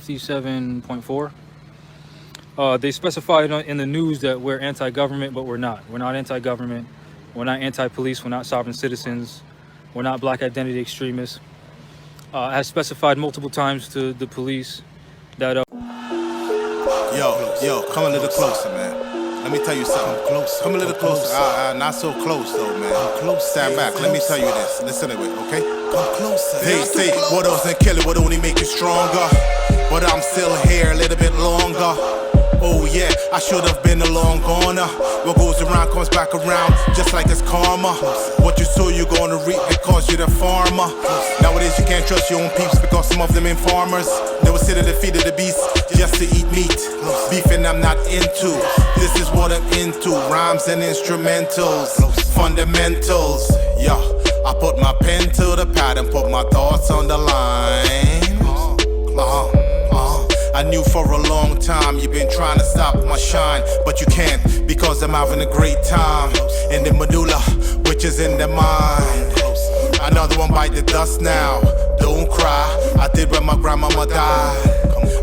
57.4. They specified in the news that we're anti-government, but we're not. We're not anti-government. We're not anti-police. We're not sovereign citizens. We're not black identity extremists. I have specified multiple times to the police that... Yo, come a little closer, man. Let me tell you something. Come a little closer. Not so close, though, man. Stand back. Let me tell you this. Listen to it, okay? Come closer. They say what doesn't kill it would only make you stronger. But I'm still here a little bit longer. Oh yeah, I should have been a long goner. What goes around comes back around, just like it's karma. What you sow you're gonna reap because you're the farmer. Nowadays you can't trust your own peeps because some of them ain't farmers. They will sit at the feet of the beast just to eat meat. Beefing I'm not into. This is what I'm into. Rhymes and instrumentals, fundamentals. Yeah, I put my pen to the pad and put my thoughts on the line. I knew for a long time you've been trying to stop my shine, but you can't because I'm having a great time in the medulla, which is in the mind. Another one bite the dust now. Don't cry, I did when my grandmama died,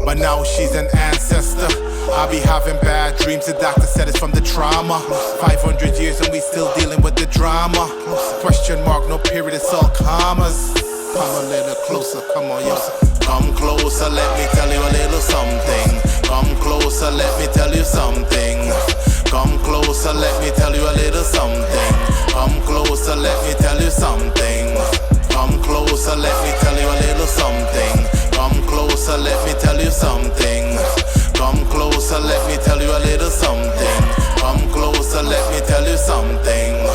but now she's an ancestor. I be having bad dreams, the doctor said it's from the trauma. 500 years and we still dealing with the drama. Question mark, no period, it's all commas. Come a little closer, come on, yo. Come closer, let me tell you a little something. Come closer, let me tell you something. Come closer, let me tell you a little something. Come closer, let me tell you something. Come closer, let me tell you a little something. Come closer, let me tell you something. Come closer, let me tell you a little something. Come closer, let me tell you something.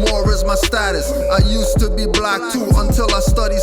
More is my status. I used to be black too until I study.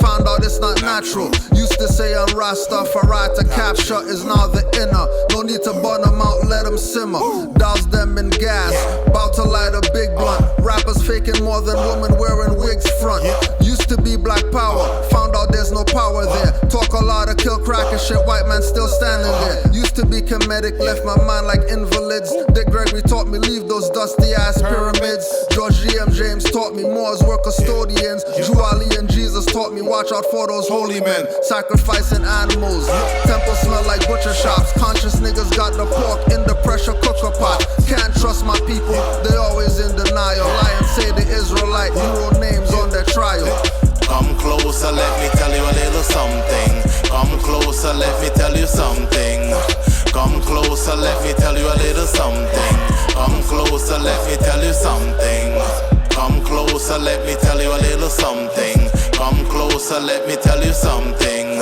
Found out it's not natural. Used to say I'm Rastafari to capture is now the inner. No need to burn them out, let them simmer. Douse them in gas, bout to light a big blunt. Rappers faking more than women wearing wigs front. Used to be black power, found out there's no power there. Talk a lot of kill crack and shit, white man still standing there. Used to be comedic, left my mind like invalids. Dick Gregory taught me leave those dusty ass pyramids. George G.M. James taught me Moors were custodians. Drew Ali and Jesus taught me watch out for those holy men. Sacrificing animals, temples smell like butcher shops. Conscious niggas got the pork in the pressure cooker pot. Can't trust my people, they always in denial. Lie and say the Israelite, hero names on their trial. Come closer, let me tell you a little something. Come closer, let me tell you something. Come closer, let me tell you a little something. Come closer, let me tell you something. Come closer, let me tell you a little something. Come closer, let me tell you something.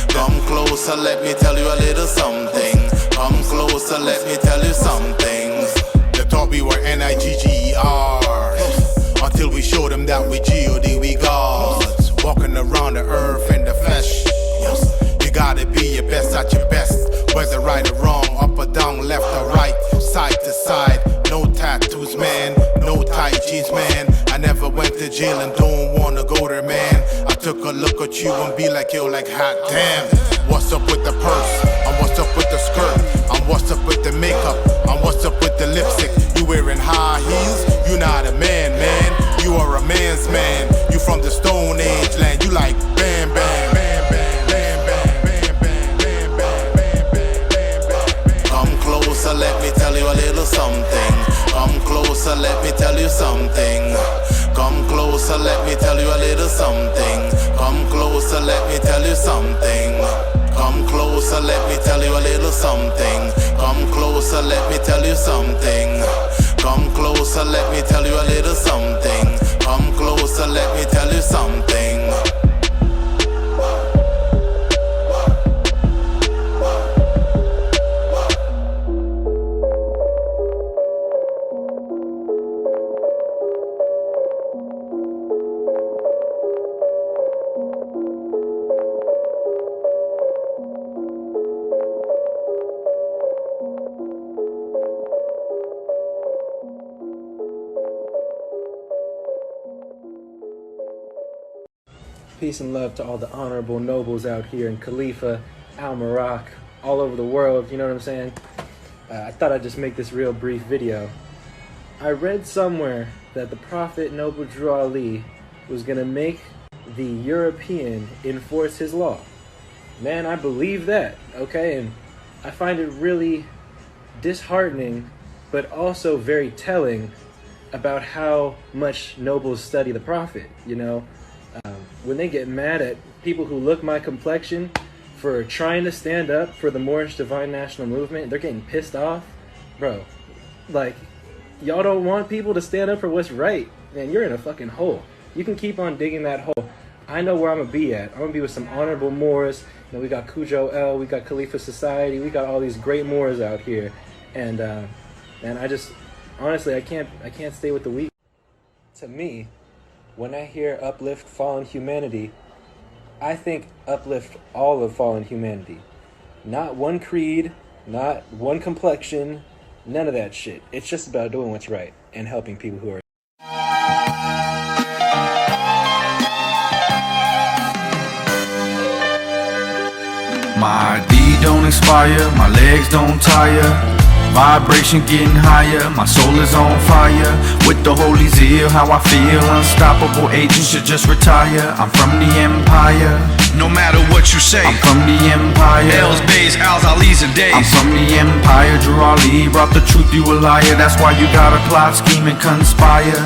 Come closer, let me tell you a little something. Come closer, let me tell you something. They thought we were NIGGERs until we showed them that we God, we gods. Walking around the earth in the flesh. You gotta be your best at your best, whether right or wrong, up or down, left or right, side to side. No tattoos, man, no tight jeans, man. I never went to jail and don't wanna go there, man. I took a look at you and be like, yo, like hot damn. What's up with the purse? And what's up with the skirt? And what's up with the makeup? And what's up with the lipstick? You wearing high heels? You not a man, man. You are a man's man. You from the Stone Age land. You like bam, bam, bam, bam, bam, bam, bam, bam, bam, bam, bam, bam, bam. Come closer, let me tell you a little something. Come closer, let me tell you something. Come closer, let me tell you a little something. Come closer, let me tell you something. Come closer, let me tell you a little something. Come closer, let me tell you something. Come closer, let me tell you a little something. Come closer, let me tell you something. Peace and love to all the honorable nobles out here in Califa, Al Marak, all over the world, you know what I'm saying? I thought I'd just make this real brief video. I read somewhere that the Prophet Noble Drew Ali was going to make the European enforce his law. Man, I believe that, okay? And I find it really disheartening, but also very telling about how much nobles study the Prophet, you know? When they get mad at people who look my complexion for trying to stand up for the Moorish Divine National Movement, they're getting pissed off. Bro, like, y'all don't want people to stand up for what's right, man, you're in a fucking hole. You can keep on digging that hole. I know where I'm gonna be at. I'm gonna be with some honorable Moors. You know, we got Cujo L, we got Califa Society, we got all these great Moors out here. And man, I just, honestly, I can't stay with the weak. To me, when I hear uplift fallen humanity, I think uplift all of fallen humanity. Not one creed, not one complexion, none of that shit. It's just about doing what's right and helping people who are. My D don't expire, my legs don't tire. Vibration getting higher, my soul is on fire. With the holy zeal, how I feel. Unstoppable agents should just retire. I'm from the empire. No matter what you say, I'm from the empire. L's, Bays, Al's, Ali's, and Days. I'm from the empire. Drew Ali brought the truth, you a liar. That's why you gotta plot, scheme, and conspire.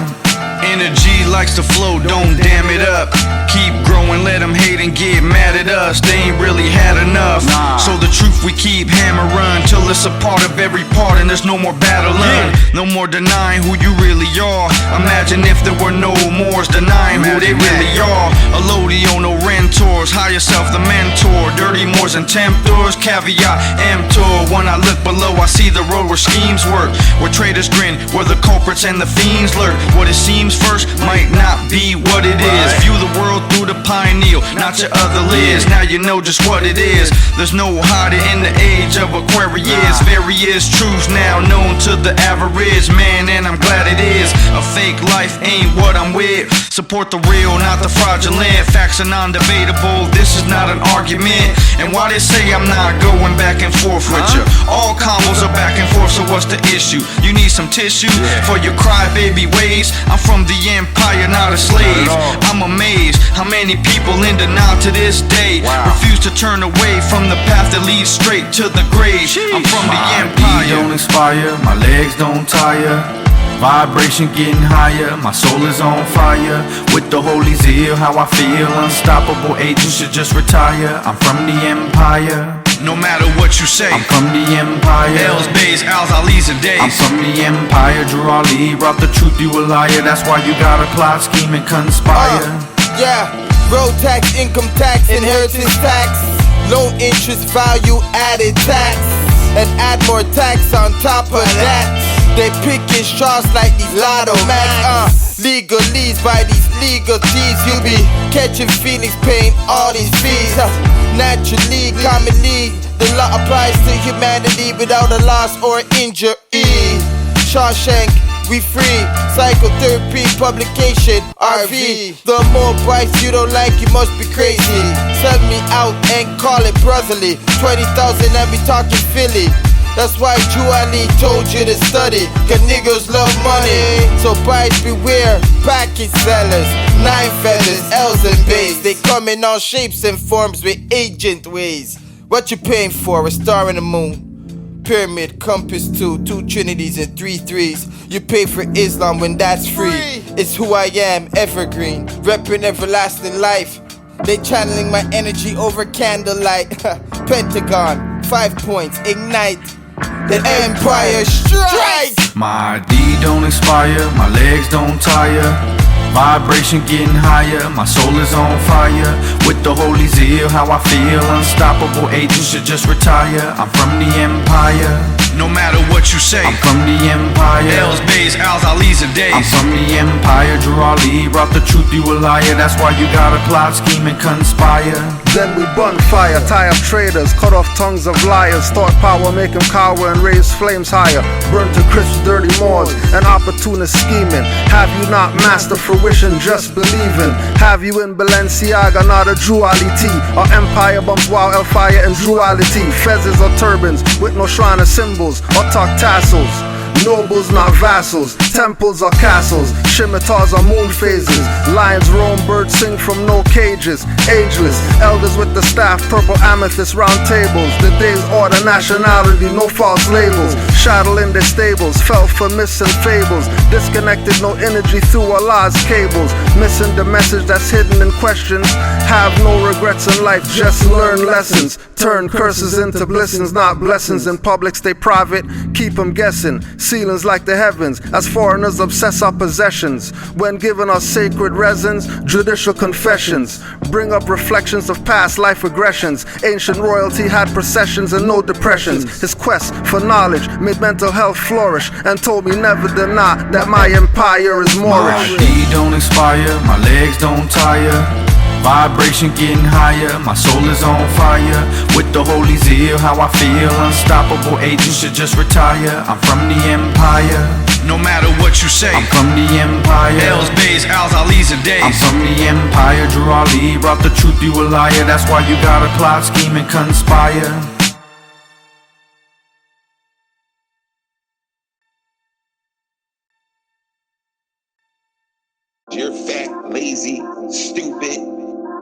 Energy likes to flow, don't dam it up. Keep growing, let them hate and get mad at us. They ain't really had enough. So the truth we keep hammering till it's a part of every part and there's no more battling. No more denying who you really are. Imagine if there were no Moors denying who they really are. A Lodio, no rentors, hire yourself the mentor. Dirty Moors and temptors, caveat emptor. When I look below, I see the road where schemes work, where traitors grin, where the culprits and the fiends lurk. What it seems first might not be what it is. View the world through the pineal, not your other lids. Now you know just what it is. There's no hiding in the age of Aquarius. Various truths now known to the average man, and I'm glad it is. A fake life ain't what I'm with. Support the real, not the fraudulent. Facts are non-debatable, this is not an argument. And why they say I'm not going back and forth with you? All combos are back and forth, so what's the issue? You need some tissue for your crybaby ways. I'm from the empire, not a slave. I'm amazed how many people in denial to this day refuse to turn away from the path that leads straight to the grave. I'm from the empire. My D don't expire, my legs don't tire. Vibration getting higher, my soul is on fire. With the holy zeal, how I feel. Unstoppable agents should just retire. I'm from the empire. No matter what you say, I'm from the empire. L's, Bays, Al's, Ali's, and Days. I'm from the empire. Drew Ali brought the truth, you a liar. That's why you gotta plot, scheme, and conspire. Yeah, road tax, income tax, inheritance tax, loan interest, value added tax, and add more tax on top of that. They picking straws like these lotto max. Legalese by these legal thieves. You be catching feelings, paying all these fees. Naturally, commonly, the law applies to humanity without a loss or injury. Shawshank, we free. Psychotherapy publication, RV. The more price you don't like, you must be crazy. Sell me out and call it brotherly. 20,000 and we talking Philly. That's why Juali told you to study, cause niggas love money. So buyers beware, package sellers, 9 feathers, L's and Bays. They come in all shapes and forms with agent ways. What you paying for? A star in the moon, pyramid, compass 2 trinities and 3 threes. You pay for Islam when that's free. It's who I am, evergreen, reppin' everlasting life. They channeling my energy over candlelight. Pentagon, 5 points, ignite. The empire strike. My D don't expire, my legs don't tire. Vibration getting higher, my soul is on fire. With the holy zeal, how I feel. Unstoppable agents should just retire. I'm from the empire. No matter what you say, I'm from the empire. L's, Bays, Al's, Ali's, and Days. I'm from the empire. Drew Ali brought the truth, you a liar. That's why you gotta plot, scheme, and conspire. Then we burn fire, tie up traitors, cut off tongues of liars, start power, make them cower and raise flames higher. Burn to crisp dirty Moors and opportunist scheming. Have you not mastered fruition, just believing? Have you in Balenciaga, not a duality? Our empire bumps wild hellfire and duality. Fezzes or turbans with no shrine or symbols or tuck tassels. Nobles, not vassals, temples or castles. scimitars on moon phases. Lions roam, birds sing from no cages. Ageless, elders with the staff, purple amethyst round tables. The day's order, nationality, no false labels. Shadow in their stables, fell for myths and fables. Disconnected, no energy through Allah's cables. Missing the message that's hidden in questions. Have no regrets in life, just learn lessons. Turn curses into blessings, not blessings. In public, stay private, keep them guessing. Ceilings like the heavens, as foreigners obsess our possessions. When given our sacred resins, judicial confessions bring up reflections of past life regressions. Ancient royalty had processions and no depressions. His quest for knowledge made mental health flourish, and told me never deny that my empire is Moorish. My D don't expire, my legs don't tire. Vibration getting higher, my soul is on fire. With the holy zeal, how I feel unstoppable. Agents should just retire. I'm from the empire. No matter what you say, I'm from the empire. L's, Bays, Al's, Ali's, and Days. I'm from the empire. Drew Ali brought the truth, you a liar. That's why you gotta plot, scheme, and conspire. You're fat, lazy, stupid,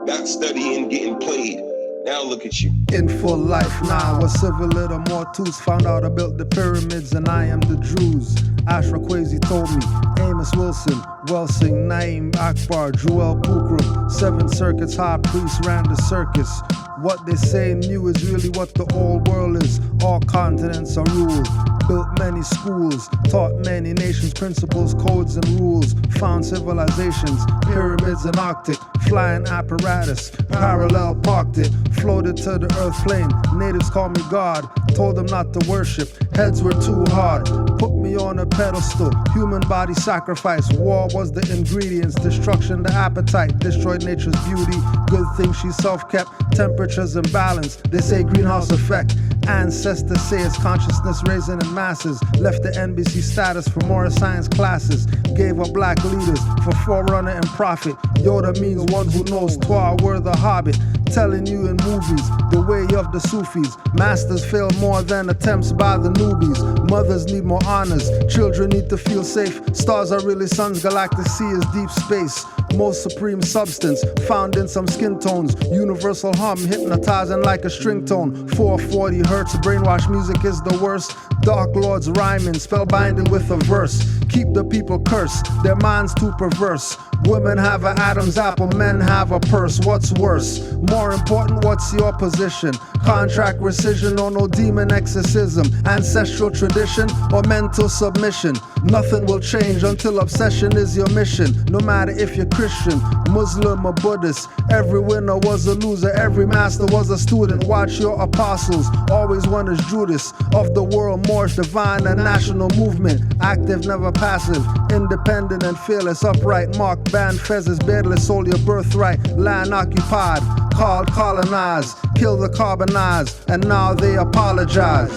not studying, getting played. Now look at you. In full life now, a civil little mortals found out I built the pyramids and I am the Druze. Ashra Kwesi told me, Amos Wilson, Welsing, Naeem Akbar, Joel Bukram, 7 circuits, high priest ran the circus. What they say new is really what the old world is. All continents are ruled. Built many schools, taught many nations principles, codes and rules. Found civilizations, pyramids and Arctic. Flying apparatus, parallel parked it. Floated to the earth plane, natives call me God. Told them not to worship, heads were too hard. Put me on a pedestal, human body sacrifice. War was the ingredients, destruction the appetite. Destroyed nature's beauty, good thing she self-kept. Temperatures imbalanced, they say greenhouse effect. Ancestors say it's consciousness raising in masses. Left the NBC status for more science classes. Gave up black leaders for forerunner and prophet. Yoda means one who knows. Twa were the hobbit. Telling you in movies the way of the Sufis. Masters fail more than attempts by the newbies. Mothers need more honors. Children need to feel safe. Stars are really suns. Galactic sea is deep space. Most supreme substance found in some skin tones. Universal hum hypnotizing like a string tone. 440 hertz. Brainwash music is the worst. Dark lords rhyming, spellbinding with a verse. Keep the people cursed. Their minds too perverse. Women have an Adam's apple, men have a purse. What's worse? More important, what's your position? Contract rescission or no demon exorcism? Ancestral tradition or mental submission? Nothing will change until obsession is your mission. No matter if you're Christian, Muslim or Buddhist. Every winner was a loser, every master was a student. Watch your apostles, always one is Judas. Of the world, Moorish, divine and national movement. Active, never passive, independent and fearless. Upright, marked, band, fezzes, beardless, sold your birthright. Land occupied, called colonized. Kill the carbonized, and now they apologize.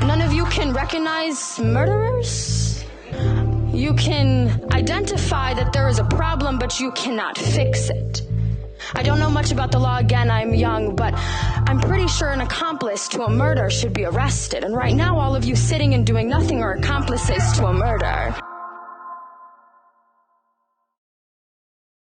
None of you can recognize murderers? You can identify that there is a problem, but you cannot fix it. I don't know much about the law, again, I'm young, but I'm pretty sure an accomplice to a murder should be arrested. And right now, all of you sitting and doing nothing are accomplices to a murder.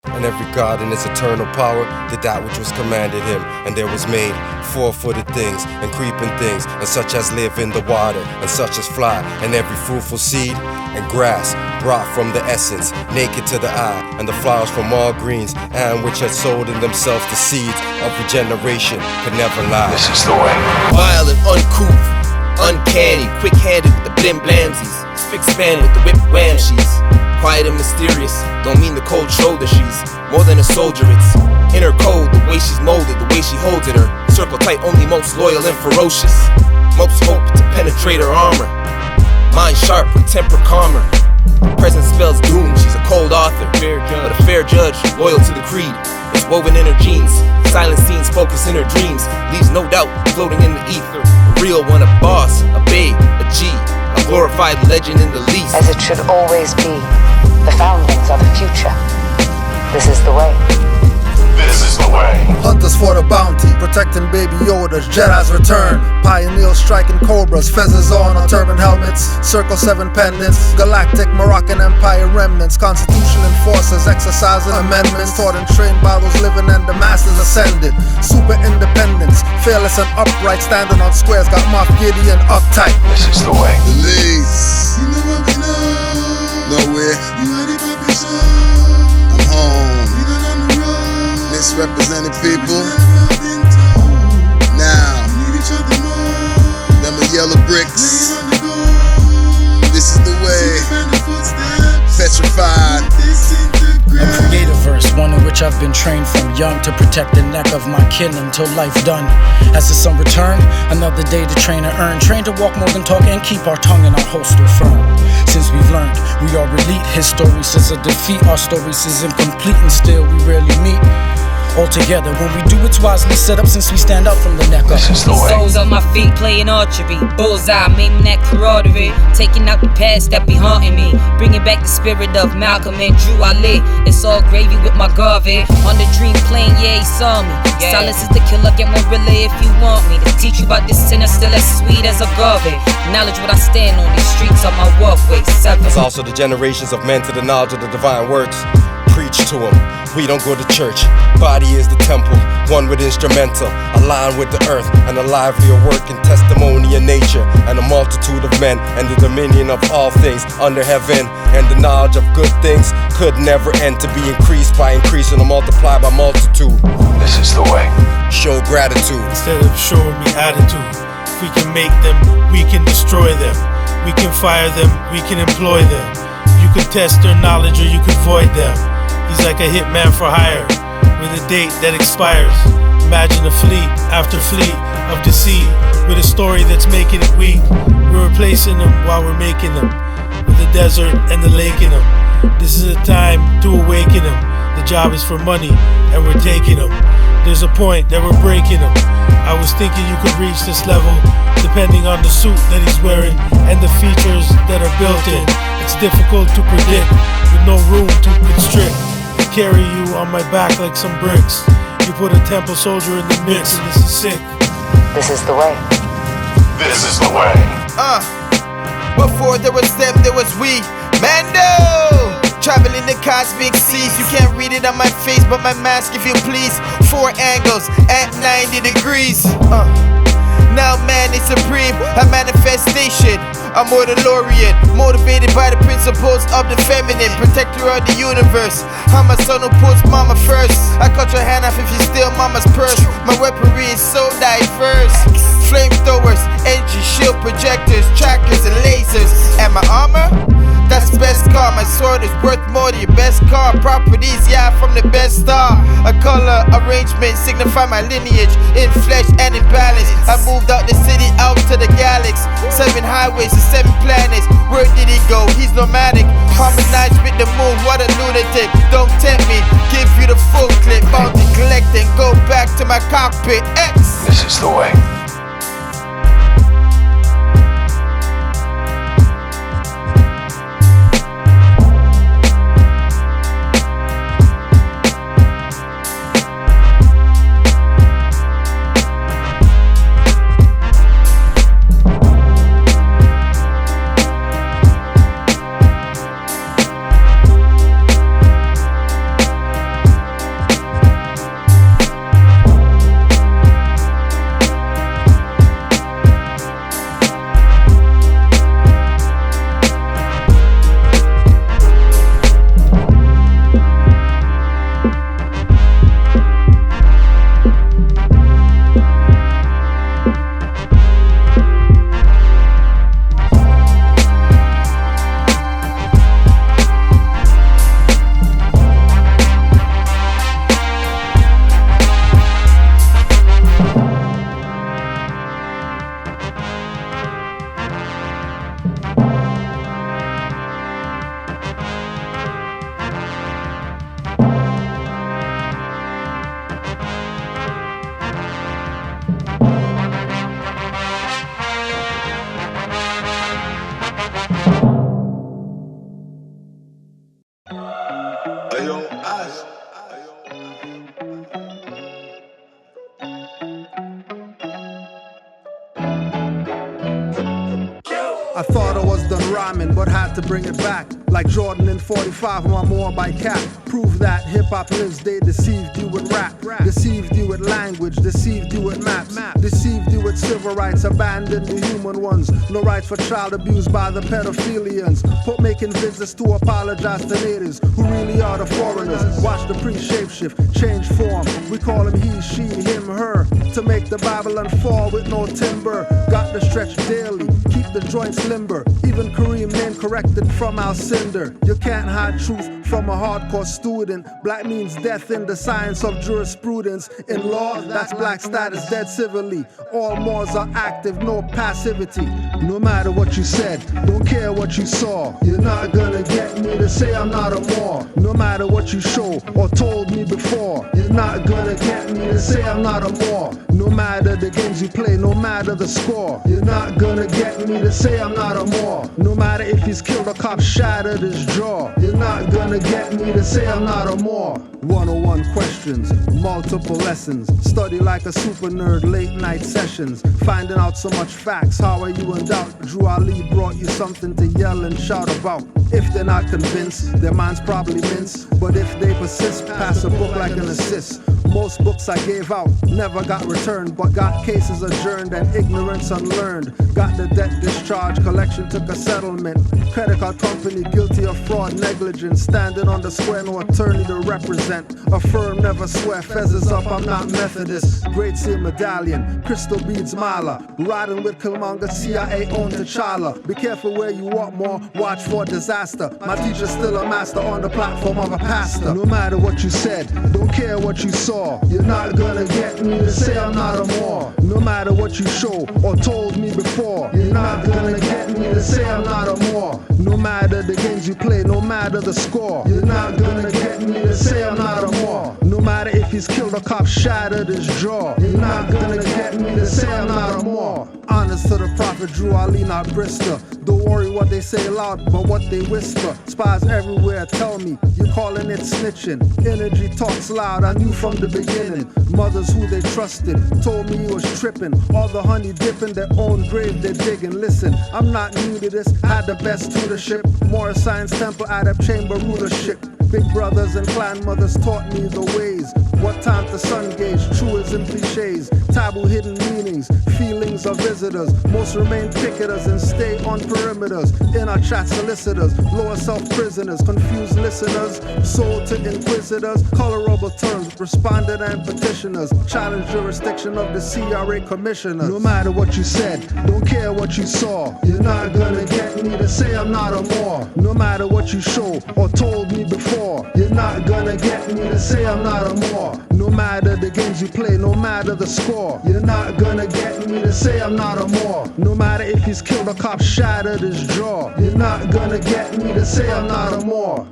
And every god in his eternal power did that which was commanded him. And there was made 4-footed things and creeping things, and such as live in the water, and such as fly, and every fruitful seed and grass brought from the essence, naked to the eye, and the flowers from all greens, and which had sold in themselves the seeds of regeneration could never lie. This is the way. Wild and uncouth, uncanny, quick-handed with the blim blamsies, spick-span with the whip whamshies. Quiet and mysterious, don't mean the cold shoulder. She's more than a soldier, it's in her code, the way she's molded, the way she holds it. Her circle tight, only most loyal and ferocious. Most hope to penetrate her armor. Mind sharp and temper calmer. Presence spells doom, she's a cold author, but a fair judge, loyal to the creed. It's woven in her genes, silent scenes focus in her dreams. Leaves no doubt, floating in the ether. A real one, a boss, a babe, a G. A glorified legend in the least. As it should always be, the foundings are the future. This is the way. This is the way. Hunters for the bounty, protecting baby Yodas, Jedi's return. Pioneers striking cobras, fezzes on turban helmets, Circle 7 pendants, galactic Moroccan Empire remnants, Constitution enforcers exercising amendments, taught and trained by those living and the masters ascended. Super independence, fearless and upright, standing on squares, got Moff Gideon uptight. This is the way. The leads, you know what we know. Nowhere, you ready for vision? I'm home. We not on the road. Misrepresented people. Now, we need each other more. Them are yellow bricks. This is the way. Petrified. A creative verse, one in which I've been trained from young to protect the neck of my kin until life done. As the sun return, another day to train and earn. Train to walk more than talk and keep our tongue in our holster firm. Since we've learned we are elite, his story says a defeat. Our story is incomplete and still we rarely meet. All together, when we do it's wisely set up since we stand out from the neck up. This is the way. Souls on my feet playing archery, bullseye, aiming that camaraderie, taking out the past that be haunting me, bringing back the spirit of Malcolm and Drew Ali. It's all gravy with my Garvey, on the dream plane, yeah, he saw me. Silence is the killer, get more really if you want me to teach you about this sinner still as sweet as agave. Knowledge what I stand on these streets on my walkway. There's also the generations of men to the knowledge of the divine works. Preach to them. We don't go to church. Body is the temple, one with instrumental, aligned with the earth, and a livelier work and testimony in nature, and a multitude of men, and the dominion of all things under heaven, and the knowledge of good things could never end, to be increased by increasing or multiplied by multitude. This is the way. Show gratitude instead of showing me attitude. If we can make them, we can destroy them. We can fire them, we can employ them. You could test their knowledge or you could void them. He's like a hitman for hire, with a date that expires. Imagine a fleet after fleet of deceit, with a story that's making it weak. We're replacing them while we're making them, with the desert and the lake in them. This is a time to awaken them. The job is for money, and we're taking them. There's a point that we're breaking them. I was thinking you could reach this level, depending on the suit that he's wearing, and the features that are built in. It's difficult to predict, with no room to constrict. Carry you on my back like some bricks. You put a temple soldier in the mix, and this is sick. This is the way. This is the way. Before there was them, there was we. Mando! Traveling the cosmic seas. You can't read it on my face, but my mask, if you please. 4 angles at 90 degrees. Now man is supreme, a manifestation, a Mortylorian, motivated by the principles of the feminine, protector of the universe. I'm a son who puts mama first. I cut your hand off if you steal mama's purse. My weaponry is so diverse. Flamethrowers, engine, shield projectors, trackers and lasers. And my armor? That's best car. My sword is worth more than your best car. Properties, yeah, from the best star. A color arrangement signify my lineage in flesh and in balance. I moved out the city, out to the galaxy. 7 highways and 7 planets. Where did he go? He's nomadic. Harmonized with the moon, what a lunatic. Don't tempt me, give you the full clip. Bounty collect and go back to my cockpit. X. This is the way. I thought I was done rhyming, but had to bring it back. Like Jordan in 45 on my Moabite cap. Prove that hip-hop lives, they deceived you with rap. Deceived you with language, deceived you with maps. Deceived you with civil rights, abandoned the human ones. No rights for child abuse by the pedophilians. Put making visits to apologize to natives who really are the foreigners. Watch the pre-shapeshift, change form. We call him he, she, him, her. To make the Babylon fall with no timber. Got to stretch daily, keep the joints limber. Even Kareem name corrected from our cinder. You can't hide truth from a hardcore student. Black means death in the science of jurisprudence. In law, that's black status dead civilly. All mores are active, no passivity. No matter what you said, don't care what you saw. You're not gonna get me to say I'm not a Moor. No matter what you show or told me before. You're not gonna get me to say I'm not a Moor. No matter the games you play, no matter the score. You're not gonna get me to say I'm not a Moor. No matter if he's killed or cop shattered his jaw. You're not gonna get me to say I'm not a Moor. 101 questions, multiple lessons. Study like a super nerd, late night sessions. Finding out so much facts, how are you in doubt? Drew Ali brought you something to yell and shout about. If they're not convinced, their minds probably mince. But if they persist, pass a book like an assist. Most books I gave out never got returned, but got cases adjourned and ignorance unlearned. Got the debt discharged, collection took a settlement. Credit card company guilty of fraud, negligence. Standing on the square, no attorney to represent. A firm never swear, fezzes up, I'm not Methodist. Great Seal medallion, crystal beads mala. Riding with Killmonger, CIA owned T'Challa. Be careful where you walk more, watch for disaster. My teacher's still a master on the platform of a pastor. No matter what you said, don't care what you saw. You're not gonna get me to say I'm not a Moor. No matter what you show or told me before. You're not gonna get me to say I'm not a Moor. No matter the games you play, no matter the score. You're not gonna get me to say I'm not a Moor. No matter if he's killed or cop shattered his jaw. You're not gonna get me to say I'm not a Moor. Honest to the prophet, Drew Ali, not Bristol. Don't worry what they say loud, but what they whisper. Spies everywhere tell me, you're calling it snitching. Energy talks loud, I knew from the beginning. Mothers who they trusted told me he was tripping. All the honey dipping, their own grave they're digging. Listen, I'm not new to this, had the best tutorship. Morris Science Temple, Adept Chamber rulership. Big brothers and clan mothers taught me the ways. What time to sun gauge, truism cliches. Taboo hidden meanings, feelings of visitors. Most remain picketers and stay on perimeters. In our chat solicitors, lower self prisoners. Confused listeners, sold to inquisitors. Colorable terms, respondent and petitioners. Challenge jurisdiction of the CRA commissioners. No matter what you said, don't care what you saw. You're not gonna get me to say I'm not a Moor. No matter what you show or told me before. You're not gonna get me to say I'm not a Moor. No matter the games you play, no matter the score. You're not gonna get me to say I'm not a Moor. No matter if he's killed or cop shattered his jaw. You're not gonna get me to say I'm not a Moor.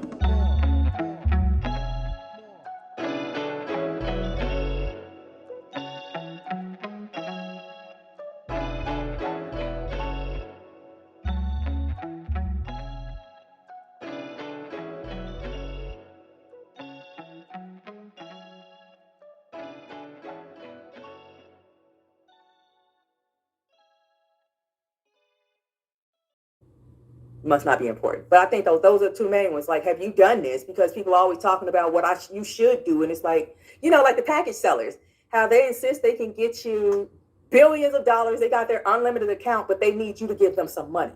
Must not be important. But I think those are two main ones. Like, have you done this? Because people are always talking about what you should do. And it's like, you know, like the package sellers, how they insist they can get you billions of dollars. They got their unlimited account, but they need you to give them some money.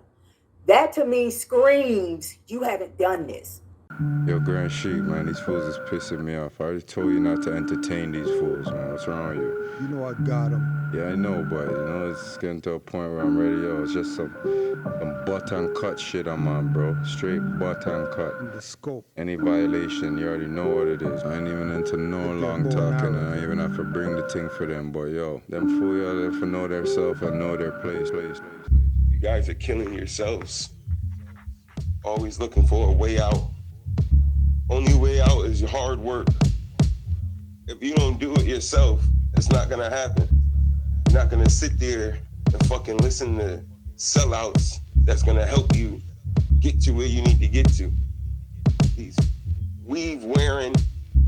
That to me screams, you haven't done this. Yo, Grand Sheik, man, these fools is pissing me off. I already told you not to entertain these fools, man. What's wrong with you? You know I got them. Yeah, I know, but, you know, it's getting to a point where I'm ready, yo. It's just some button cut shit I'm on, bro. Straight button cut. The scope. Any violation, you already know what it is. I ain't even into no long talking, and I even have to bring the thing for them, but, yo, them fools, yo, they know their self and know their place. You guys are killing yourselves. Always looking for a way out. Only way out is your hard work. If you don't do it yourself, it's not gonna happen. You're not gonna sit there and fucking listen to sellouts that's gonna help you get to where you need to get to. These weave-wearing,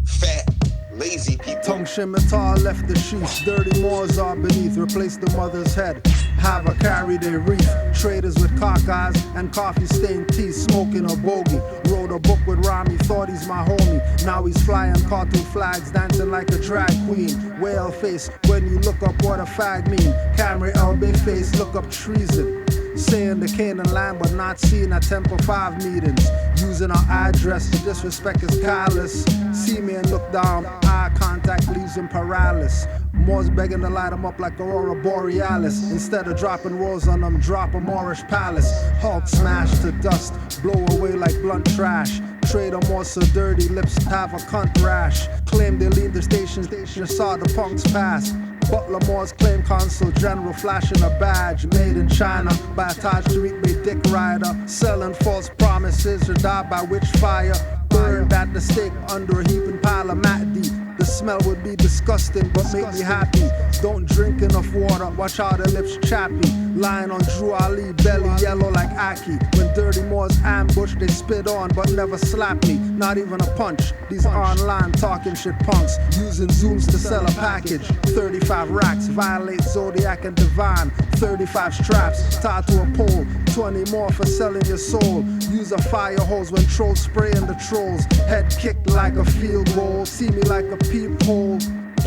fat lazy people. Tongue scimitar left the sheath, dirty moors are beneath, replace the mother's head. Have a carry their wreath, traders with cock eyes and coffee stained teeth, smoking a bogey. Wrote a book with Rami, thought he's my homie. Now he's flying cartoon flags, dancing like a drag queen. Whale face, when you look up what a fag mean. Camry L, big face, look up treason. Saying the Canaan land, but not seen at Temple 5 meetings. Using our address to disrespect is callous. See me and look down, eye contact leaves him paralysis. Moors begging to light them up like Aurora Borealis. Instead of dropping rolls on them, drop a Moorish palace. Hulk smash to dust, blow away like blunt trash. Trade them all so dirty, lips have a cunt rash. Claim they leave the station, saw the punks pass. Butler Moore's claim consul general flashing a badge. Made in China by a Taj Tariq dick rider. Selling false promises to die by witch fire. Burned at the stake under a heaping pile of Mahdi. The smell would be disgusting but make me happy. Don't drink enough water, watch how the lips chappy. Lying on Drew Ali, belly yellow like Aki. When dirty Moors ambush, they spit on but never slap me. Not even a punch. These online talking shit punks. Using Zooms to sell a package. 35 racks, violate Zodiac and Divine. 35 straps, tied to a pole. 20 more for selling your soul. Use a fire hose when trolls spraying the trolls. Head kicked like a field goal. See me like a peephole.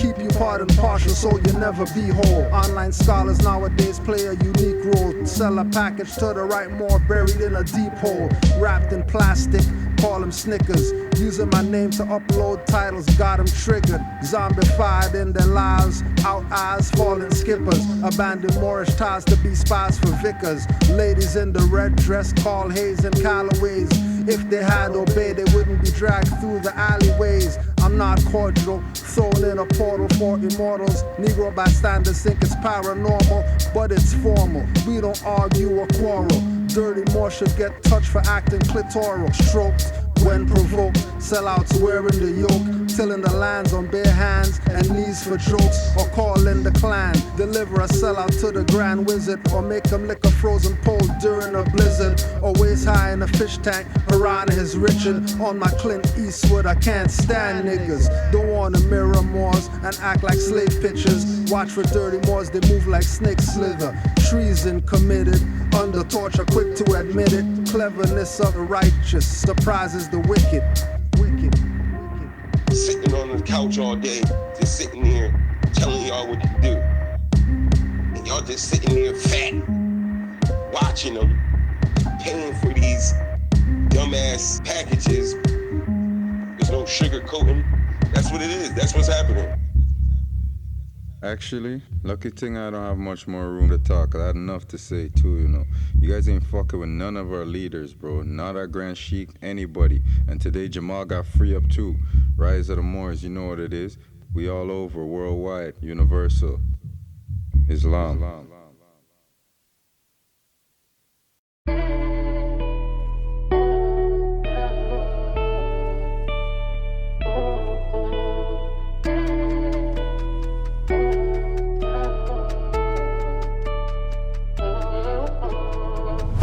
Keep you part and partial so you never be whole. Online scholars nowadays play a unique role. Sell a package to the right, more buried in a deep hole. Wrapped in plastic, call them Snickers. Using my name to upload titles, got them triggered. Zombified in their lives, out eyes, falling skippers. Abandoned Moorish ties to be spies for vicars. Ladies in the red dress, call Hayes and Callaways. If they had obeyed, they wouldn't be dragged through the alleyways. I'm not cordial, thrown in a portal for immortals. Negro bystanders think it's paranormal, but it's formal. We don't argue or quarrel. Dirty Moor should get touched for acting clitoral. Stroked when provoked, sellouts wearing the yoke. Tilling the lands on bare hands and knees for jokes. Or calling the clan, deliver a sellout to the grand wizard. Or make them lick a frozen pole during a blizzard. Or waist high in a fish tank, piranha is Richard. On my Clint Eastwood, I can't stand niggas. Don't wanna mirror Moors and act like slave pitchers. Watch for dirty Moors, they move like snake slither. Treason committed, under torture, quick to admit it. Cleverness of the righteous surprises the wicked. Sitting on the couch all day, just sitting there telling y'all what to do. And y'all just sitting there fat, watching them, paying for these dumbass packages. There's no sugar coating. That's what it is. That's what's happening. Actually, lucky thing I don't have much more room to talk. I had enough to say too, you know. You guys ain't fucking with none of our leaders, bro. Not our Grand Sheik, anybody. And today Jamal got free up too. Rise of the Moors, you know what it is. We all over, worldwide, universal. Islam.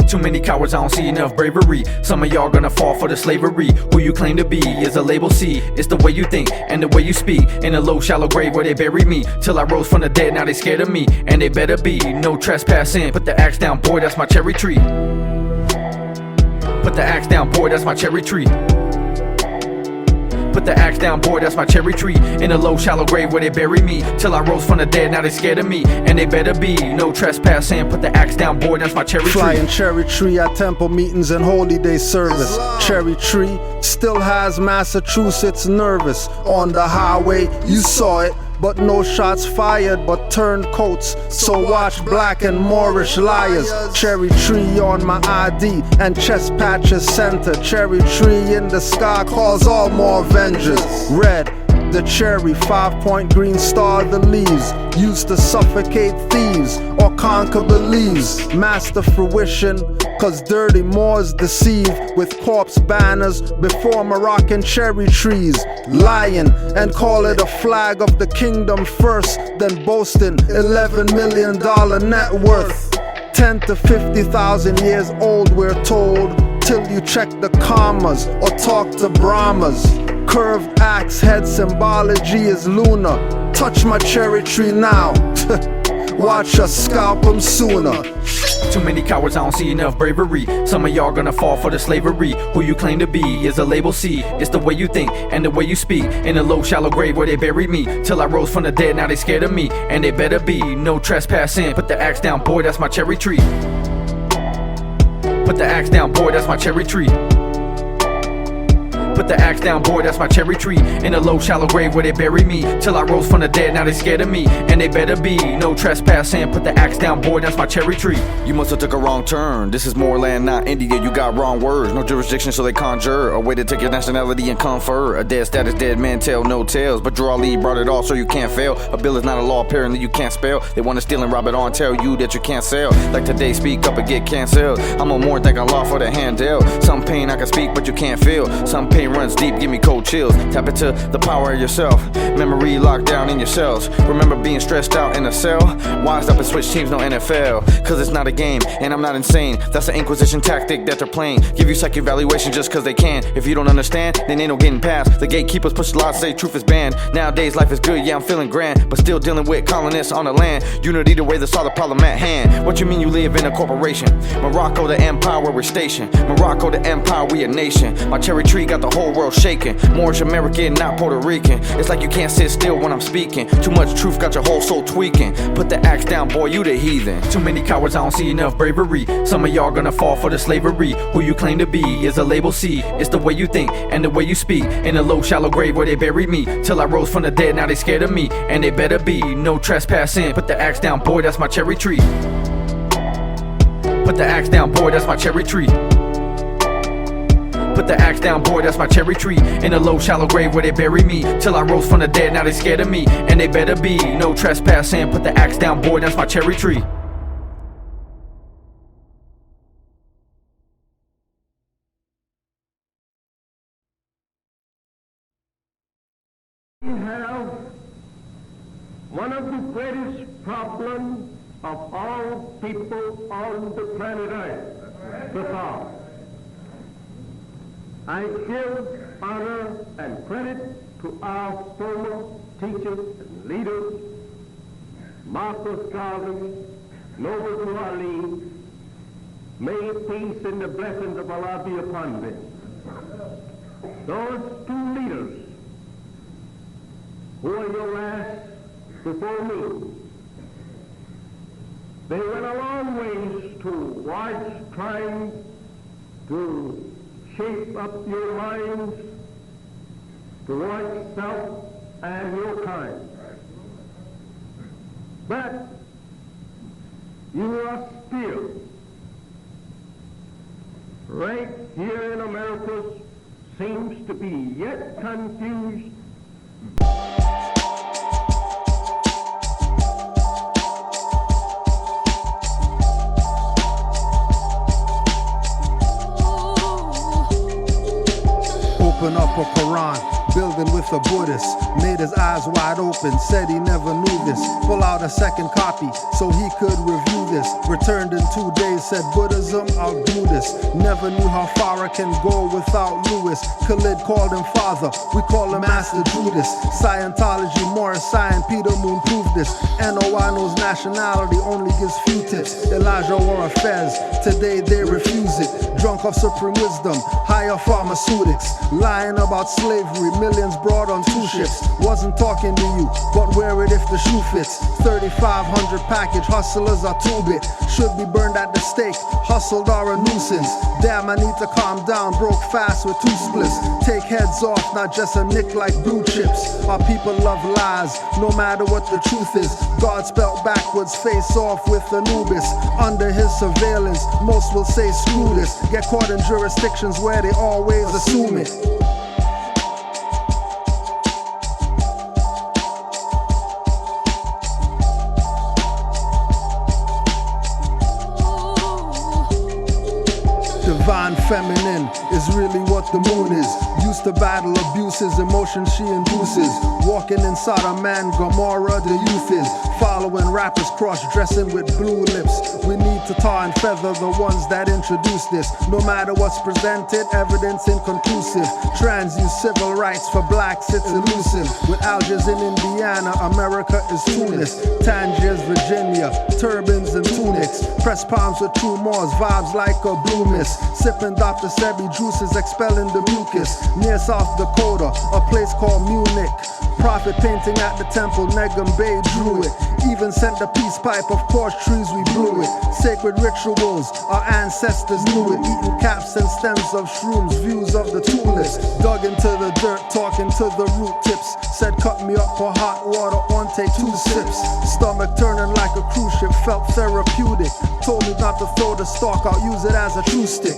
Too many cowards, I don't see enough bravery. Some of y'all gonna fall for the slavery. Who you claim to be is a label C. It's the way you think and the way you speak. In a low, shallow grave where they buried me. Till I rose from the dead, now they scared of me. And they better be no trespassing. Put the axe down, boy, that's my cherry tree. Put the axe down, boy, that's my cherry tree. Put the axe down, boy, that's my cherry tree. In a low, shallow grave where they bury me. Till I rose from the dead, now they scared of me. And they better be no trespassing. Put the axe down, boy, that's my cherry tree. Flying cherry tree at temple meetings and holy day service. Cherry tree still has Massachusetts nervous. On the highway, you saw it. But no shots fired, but turned coats. So watch black and Moorish liars. Cherry tree on my ID and chest patches center. Cherry tree in the sky calls all more Avengers. Red, the cherry, 5-point green star, the leaves. Used to suffocate thieves or conquer beliefs. Master fruition, cause dirty Moors deceive with corpse banners before Moroccan cherry trees. Lying and call it a flag of the kingdom first, then boasting $11 million net worth. 10 to 50,000 years old, we're told, till you check the commas or talk to Brahmas. Curved axe head symbology is lunar. Touch my cherry tree now. Watch us scalp 'em sooner. Too many cowards, I don't see enough bravery. Some of y'all gonna fall for the slavery. Who you claim to be is a label C. It's the way you think and the way you speak. In a low, shallow grave where they buried me. Till I rose from the dead, now they scared of me. And they better be no trespassing. Put the axe down, boy, that's my cherry tree. Put the axe down, boy, that's my cherry tree. Put the axe down, boy, that's my cherry tree. In a low, shallow grave where they bury me. Till I rose from the dead, now they scared of me. And they better be no trespassing. Put the axe down, boy, that's my cherry tree. You must have took a wrong turn. This is more land, not India, you got wrong words. No jurisdiction, so they conjure a way to take your nationality and confer. A dead status, dead man tell no tales. But Drew Ali brought it all, so you can't fail. A bill is not a law, apparently you can't spell. They wanna steal and rob it all and tell you that you can't sell. Like today, speak up and get canceled. I'm a more thanking law for the handheld. Some pain I can speak, but you can't feel. Some pain runs deep, give me cold chills. Tap into the power of yourself. Memory locked down in your cells. Remember being stressed out in a cell. Wised up and switch teams, no NFL. Cause it's not a game, and I'm not insane. That's an Inquisition tactic that they're playing. Give you psych evaluation just cause they can. If you don't understand, then ain't no getting past. The gatekeepers push the law, say truth is banned. Nowadays life is good, yeah I'm feeling grand. But still dealing with colonists on the land. Unity the way they saw the problem at hand. What you mean you live in a corporation? Morocco the empire where we're stationed. Morocco the empire, we a nation. My cherry tree got the whole world shaking. Moorish American, not Puerto Rican. It's like you can't sit still when I'm speaking. Too much truth got your whole soul tweaking. Put the axe down, boy, you the heathen. Too many cowards, I don't see enough bravery. Some of y'all gonna fall for the slavery. Who you claim to be is a label C. It's the way you think and the way you speak. In a low, shallow grave where they buried me. Till I rose from the dead, now they scared of me. And they better be no trespassing. Put the axe down, boy, that's my cherry tree. Put the axe down, boy, that's my cherry tree. Put the axe down, boy, that's my cherry tree. In a low, shallow grave where they bury me. Till I rose from the dead, now they scared of me. And they better be no trespassing. Put the axe down, boy, that's my cherry tree. We have one of the greatest problems of all people on the planet Earth to solve. I give honor and credit to our former teachers and leaders, Marcus Garvey, Noble Ali. May peace and the blessings of Allah be upon them. Those two leaders who are your last before me, they went a long ways towards trying to shape up your minds towards self and your kind. But you are still right here in America, seems to be yet confused. Open up a Quran, building with a Buddhist. Made his eyes wide open, said he never knew this. Pull out a second copy so he could review this. Returned in 2 days, said Buddhism, I'll do this. Never knew how far I can go without Lewis. Khalid called him father, we call him Master Judas. Scientology, Morris, Science, Peter Moon proved this. NOI knows nationality, only gives few tips. Elijah wore a fez, today they refuse it. Drunk of supreme wisdom, higher pharmaceutics. Lying about slavery, millions brought on 2 ships. Wasn't talking to you, but wear it if the shoe fits. 3,500 package, hustlers are 2-bit. Should be burned at the stake, hustled are a nuisance. Damn, I need to calm down, broke fast with 2 splits. Take heads off, not just a nick like blue chips. Our people love lies, no matter what the truth is. God spelt backwards, face off with Anubis. Under his surveillance, most will say screw this. Get caught in jurisdictions where they always assume it. Divine feminine is really what the moon is. Used to battle abuses, emotions she induces. Walking inside a man, Gomorrah the youth is. Following rappers cross-dressing with blue lips. We need to tar and feather the ones that introduce this. No matter what's presented, evidence inconclusive. Trans use civil rights for blacks, it's elusive. With Algiers in Indiana, America is Tunis. Tangiers, Virginia, turbans and tunics. Press palms with true Moors, vibes like a blue mist. Sipping Dr. Sebi juices, expelling the mucus. Near South Dakota, a place called Munich. Prophet painting at the temple, Negum Bay drew it. Even sent the peace pipe, of course trees we blew it. Sacred rituals, our ancestors knew it. Eating caps and stems of shrooms, views of the tulips. Dug into the dirt, talking to the root tips. Said cut me up for hot water, one take 2 sips. Stomach turning like a cruise ship, felt therapeutic. Told me not to throw the stalk out, use it as a true stick.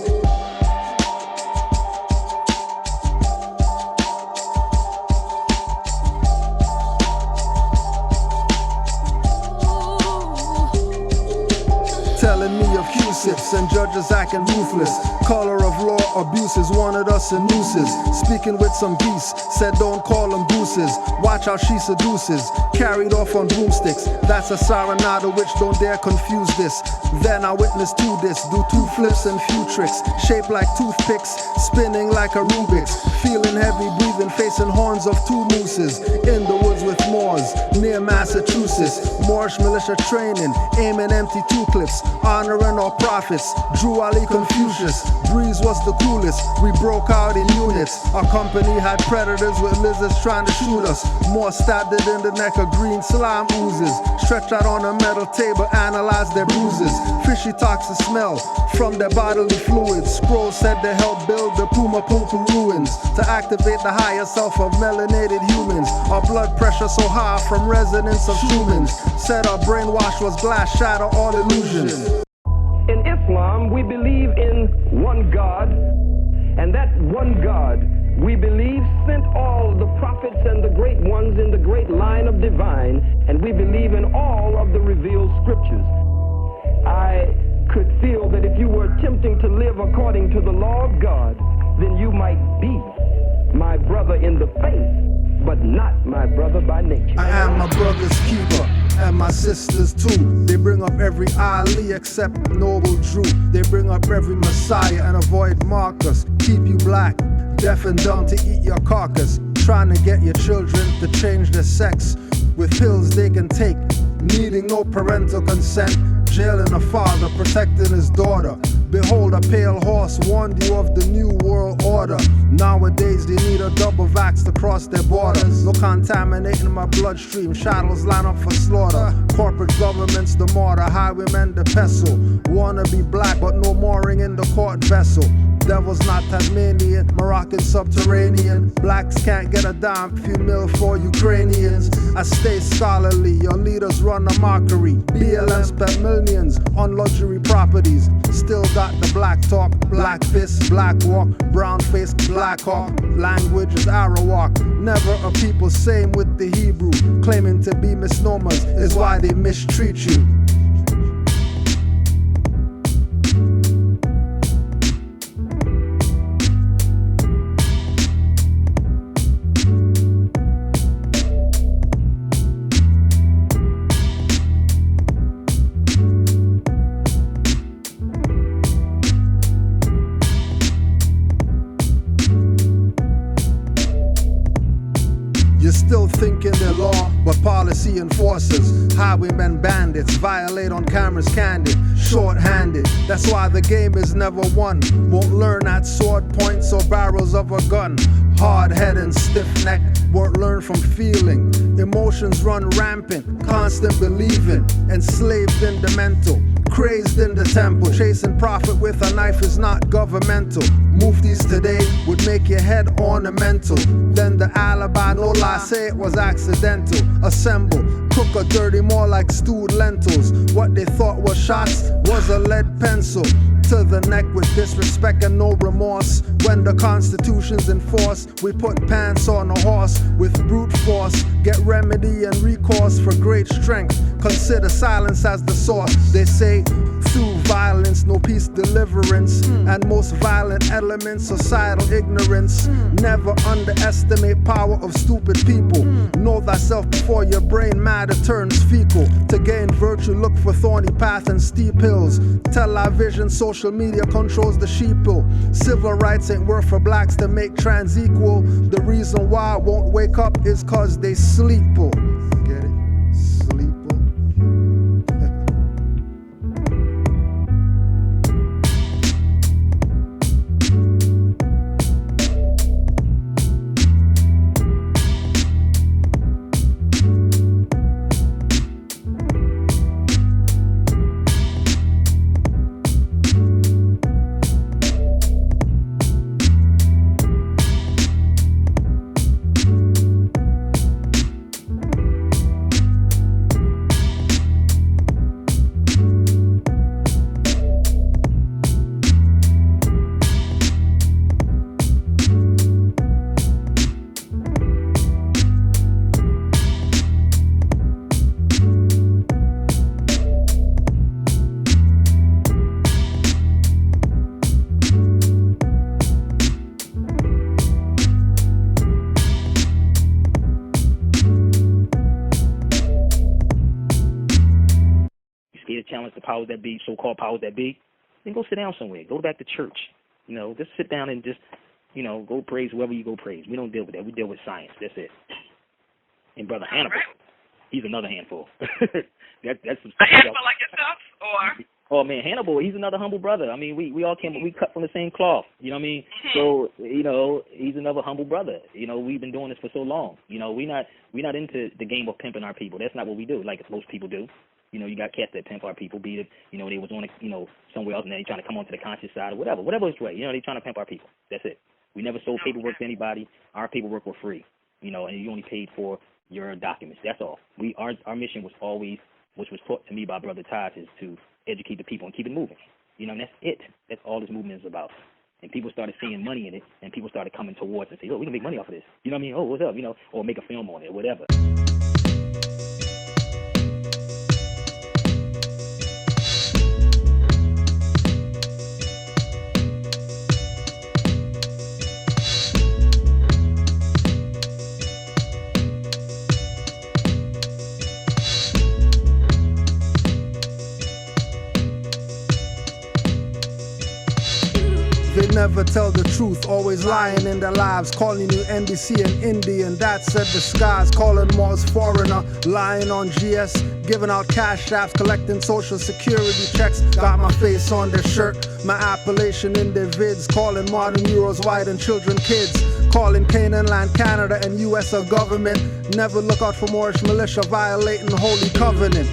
Telling me of Q-sips and judges acting ruthless. Color of law abuses wanted us in nooses. Speaking with some beasts, said don't call them gooses. Watch how she seduces, carried off on broomsticks. That's a serenade which don't dare confuse this. Then I witnessed 2 this, do 2 flips and few tricks. Shaped like toothpicks, spinning like a Rubik's. Feeling heavy breathing, facing horns of 2 mooses. In the woods with Moors, near Massachusetts. Moorish militia training, aiming empty 2 clips. Honoring our prophets, Drew Ali Confucius. Breeze was the coolest, we broke out in units. Our company had predators with lizards trying to shoot us. More stabbed it in the neck of green slime oozes. Stretched out on a metal table, analyzed their bruises. Fishy toxic smell from their bodily fluids. Scrolls said they helped build the Puma Pumpu ruins. To activate the higher self of melanated humans. Our blood pressure so high from resonance of humans. Said our brainwash was glass, shatter all illusions. In Islam, we believe in one God, and that one God, we believe, sent all the prophets and the great ones in the great line of divine, and we believe in all of the revealed scriptures. I could feel that if you were attempting to live according to the law of God, then you might be my brother in the faith, but not my brother by nature. I am my brother's keeper, and my sisters too. They bring up every Ali except Noble Drew. They bring up every Messiah and avoid Marcus. Keep you black, deaf and dumb to eat your carcass. Trying to get your children to change their sex with pills they can take, needing no parental consent. Jailing a father, protecting his daughter. Behold, a pale horse warned you of the new world order. Nowadays they need a double vax to cross their borders. No contaminating my bloodstream, shadows line up for slaughter. Corporate governments the martyr, highwaymen the pestle. Wanna be black but no mooring in the court vessel. Devil's not Tasmanian, Moroccan subterranean. Blacks can't get a dime, few mil for Ukrainians. I stay scholarly, your leaders run a mockery. BLM spent millions on luxury properties. Still got the black talk, black fist, black walk, brown face, black hawk. Language is Arawak, never a people, same with the Hebrew. Claiming to be misnomers is why they mistreat you. You're still thinking they're law, but policy enforcers. Highwaymen bandits, violate on cameras candid, short-handed. That's why the game is never won. Won't learn at sword points or barrels of a gun. Hard-head and stiff-neck, won't learn from feeling. Emotions run rampant, constant believing. Enslaved in the mental, crazed in the temple. Chasing profit with a knife is not governmental. Muftis today would make your head ornamental. Then the alibi, no lie, say it was accidental. Assemble, cook a dirty more like stewed lentils. What they thought was shots was a lead pencil. To the neck with disrespect and no remorse. When the Constitution's in force, we put pants on a horse with brute force. Get remedy and recourse for great strength. Consider silence as the source. They say pursue violence, no peace deliverance. And most violent elements, societal ignorance. Never underestimate power of stupid people. Know thyself before your brain matter turns fecal. To gain virtue, look for thorny paths and steep hills. Television, social media controls the sheeple. Civil rights ain't worth for blacks to make trans equal. The reason why I won't wake up is cause they sleep. Get it? Sleep. Challenge the powers that be, so-called powers that be, then go sit down somewhere. Go back to church. Just sit down and just, go praise whoever you go praise. We don't deal with that. We deal with science. That's it. And Brother Hannibal, he's another handful. that's some a handful like yourself, or? Oh man, Hannibal, he's another humble brother. I mean, we all we cut from the same cloth. You know what I mean? Mm-hmm. So, he's another humble brother. We've been doing this for so long. We're not into the game of pimping our people. That's not what we do, like most people do. You got cats that pimp our people, be it, they was on, somewhere else and they trying to come onto the conscious side or whatever it's way. They trying to pimp our people. That's it. We never sold paperwork to anybody. Our paperwork were free, and you only paid for your documents. That's all. Our mission was always, which was taught to me by Brother Taj, is to educate the people and keep it moving. And that's it. That's all this movement is about. And people started seeing money in it, and people started coming towards and say, oh, we can make money off of this. You know what I mean? Oh, what's up? Or make a film on it or whatever. They never tell the truth, always lying in their lives. Calling you NBC and Indian, that said disguise. Calling Mars foreigner, lying on GS. Giving out cash apps, collecting social security checks. Got my face on their shirt, my appellation in their vids. Calling modern Euros white and children kids. Calling Canaan land Canada and US a government. Never look out for Moorish militia violating the Holy Covenant.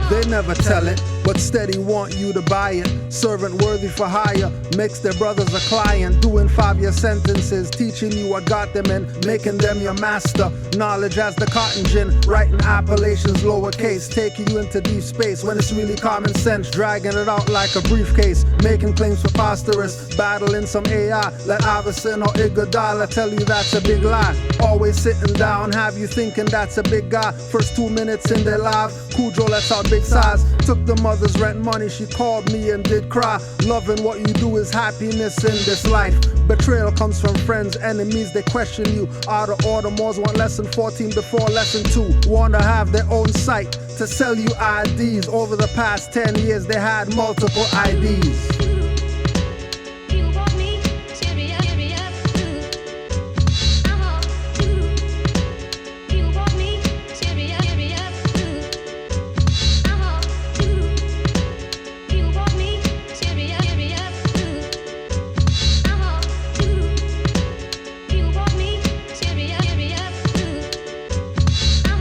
They never tell it, but steady want you to buy it. Servant worthy for hire, makes their brothers a client. Doing 5-year sentences, teaching you what got them and making them your master. Knowledge as the cotton gin, writing appellations lowercase. Taking you into deep space when it's really common sense. Dragging it out like a briefcase, making claims preposterous. Battling some AI, let Iverson or Iguodala tell you that's a big lie. Always sitting down, have you thinking that's a big guy. First 2 minutes in their live, Cujo lets out big size. Took the mother's rent money, she called me and did cry. Loving what you do is happiness in this life. Betrayal comes from friends, enemies, they question you. Out of order, Moors want lesson 14 before lesson 2. Want to have their own site to sell you IDs. Over the past 10 years, they had multiple IDs.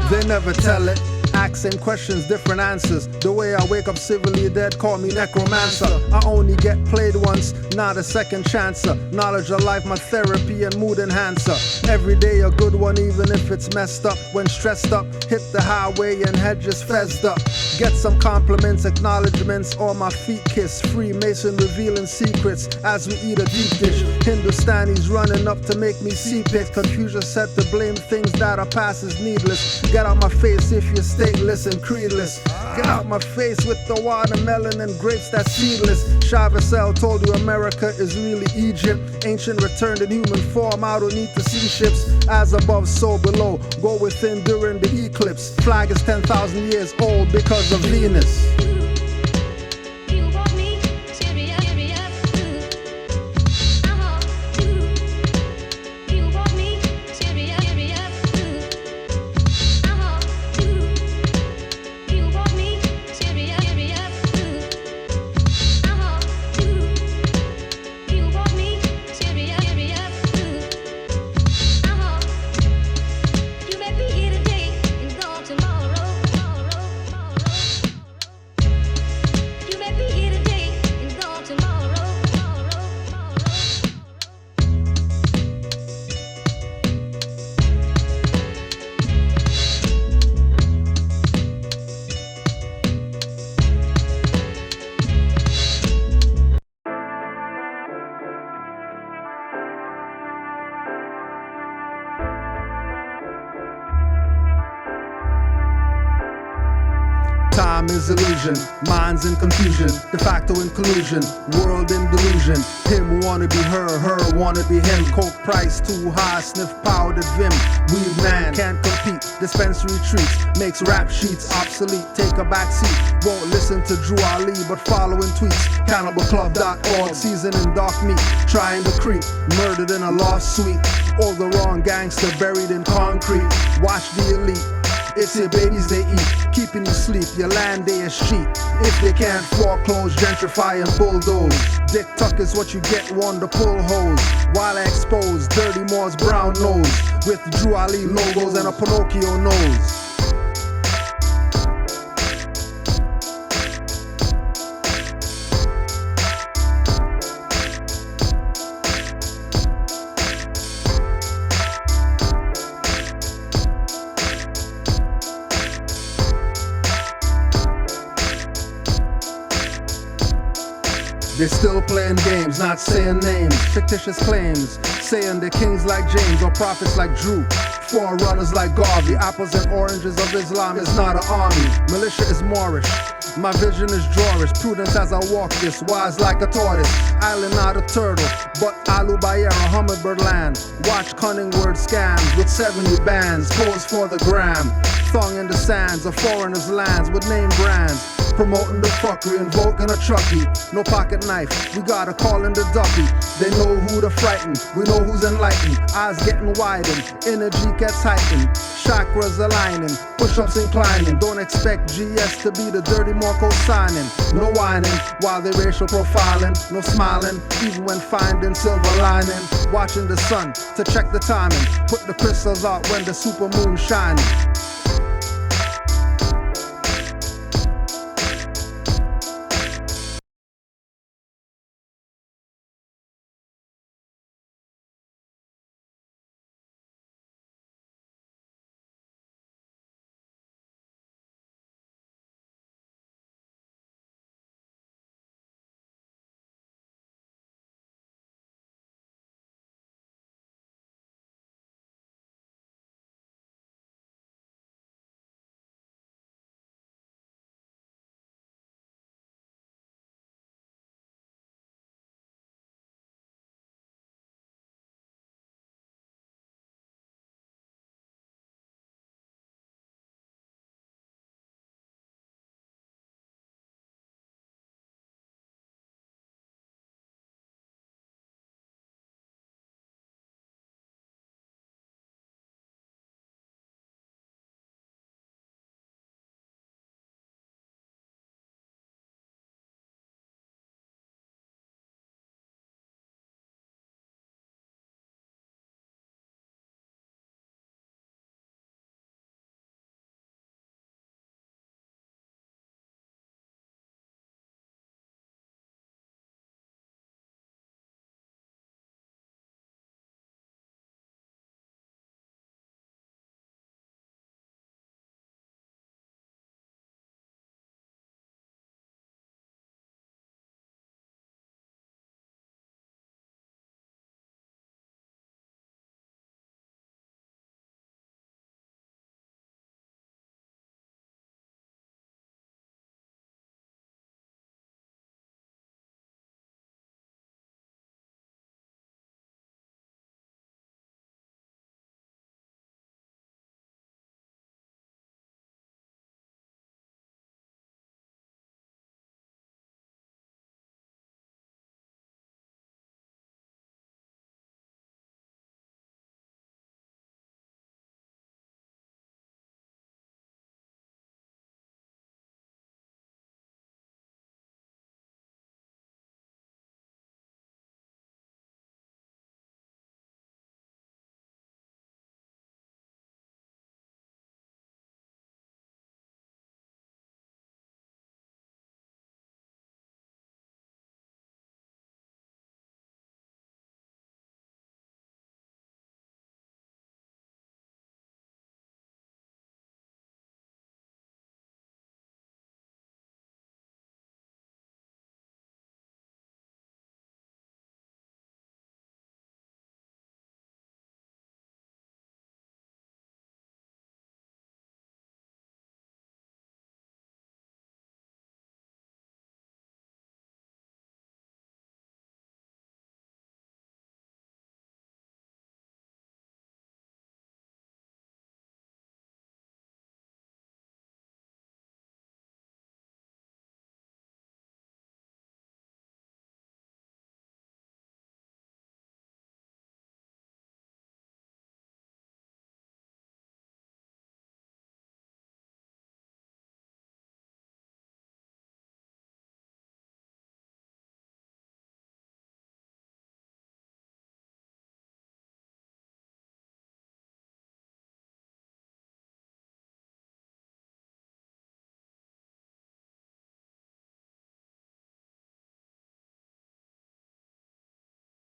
They never tell it, Asking questions, different answers. The way I wake up civilly dead, call me necromancer. I only get played once, not a second chancer. Knowledge of life, my therapy and mood enhancer. Every day a good one, even if it's messed up. When stressed up, hit the highway and head just fezzed up. Get some compliments, acknowledgements, or my feet kiss. Freemason revealing secrets as we eat a deep dish. Hindustani's running up to make me see pics. Confucius said to blame things that are past is needless. Get out my face if you're stateless and creedless. Get out my face with the watermelon and grapes that's seedless. Chavez told you America is really Egypt. Ancient returned in human form, I don't need to see ships. As above, so below, go within during the eclipse. Flag is 10,000 years old because of Venus. Time is illusion, minds in confusion, de facto in collusion, world in delusion. Him wanna be her, her wanna be him. Coke price too high, sniff powdered vim. Weed man can't compete, dispensary treats, makes rap sheets obsolete. Take a back seat, won't listen to Drew Ali, but following tweets. CannibalClub.org, seasoning dark meat, trying to creep, murdered in a lost suite. All the wrong gangster buried in concrete. Watch the elite. It's your babies they eat, keeping you sleep, your land they is cheap. If they can't foreclose, gentrify and bulldoze. Dick tuck is what you get, one to pull hose. While I expose Dirty Moore's brown nose, with Drew Ali logos and a Pinocchio nose. They're still playing games, not saying names, fictitious claims, saying they're kings like James or prophets like Drew. Forerunners like Garvey, apples and oranges of Islam is not an army. Militia is Moorish, my vision is Joris. Prudence as I walk this, wise like a tortoise. Island not a turtle, but Alu Bayera, hummingbird land. Watch cunning word scams with 70 bands, pose for the gram. Thong in the sands of foreigners' lands with name brands. Promoting the fuckery, invoking a truckie. No pocket knife, we got a call in the duffy. They know who to frighten, we know who's enlightened. Eyes getting widened, energy gets heightened. Chakras aligning, push-ups inclining. Don't expect GS to be the Dirty Marco signing. No whining, while they racial profiling. No smiling, even when finding silver lining. Watching the sun to check the timing. Put the crystals out when the super moon's shining.